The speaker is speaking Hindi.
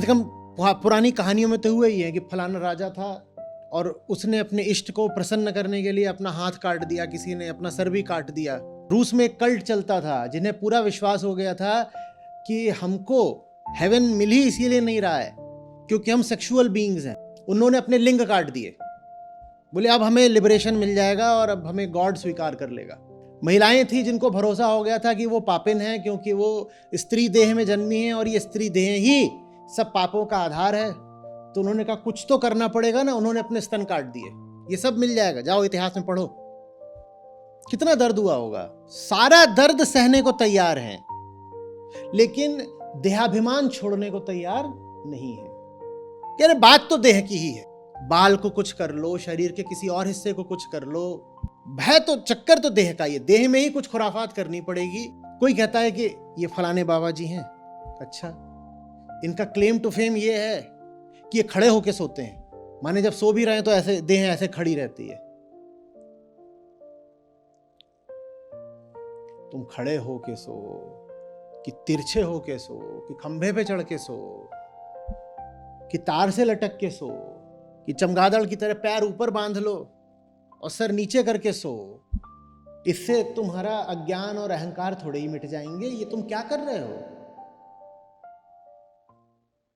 से कम पुरानी कहानियों में तो हुआ ही है कि फलाना राजा था और उसने अपने इष्ट को प्रसन्न करने के लिए अपना हाथ काट दिया, किसी ने अपना सर भी काट दिया। रूस में एक कल्ट चलता था जिन्हें पूरा विश्वास हो गया था कि हमको हेवन मिल ही इसीलिए नहीं रहा है क्योंकि हम सेक्सुअल बीइंग्स हैं। उन्होंने अपने लिंग काट दिए, बोले अब हमें लिबरेशन मिल जाएगा और अब हमें गॉड स्वीकार कर लेगा। महिलाएं थी जिनको भरोसा हो गया था कि वो पापिन हैं क्योंकि वो स्त्री देह में जन्मी हैं और ये स्त्री देह ही सब पापों का आधार है। तो उन्होंने कहा कुछ तो करना पड़ेगा ना, उन्होंने अपने स्तन काट दिए। ये सब मिल जाएगा, जाओ इतिहास में पढ़ो कितना दर्द हुआ होगा। सारा दर्द सहने को तैयार हैं लेकिन देहाभिमान छोड़ने को तैयार नहीं है। यानी बात तो देह की ही है, बाल को कुछ कर लो, शरीर के किसी और हिस्से को कुछ कर लो, भय तो चक्कर तो देह का ही है। देह में ही कुछ खुराफात करनी पड़ेगी। कोई कहता है कि ये फलाने बाबा जी हैं, अच्छा इनका क्लेम टू फेम ये है कि ये खड़े होके सोते हैं, माने जब सो भी रहे हैं तो ऐसे देह ऐसे खड़ी रहती है। तुम खड़े होके सो कि तिरछे होके सो कि खंभे पे चढ़ के सो कि तार से लटक के सो कि चमगादड़ की तरह पैर ऊपर बांध लो और सर नीचे करके सो, इससे तुम्हारा अज्ञान और अहंकार थोड़े ही मिट जाएंगे। ये तुम क्या कर रहे हो?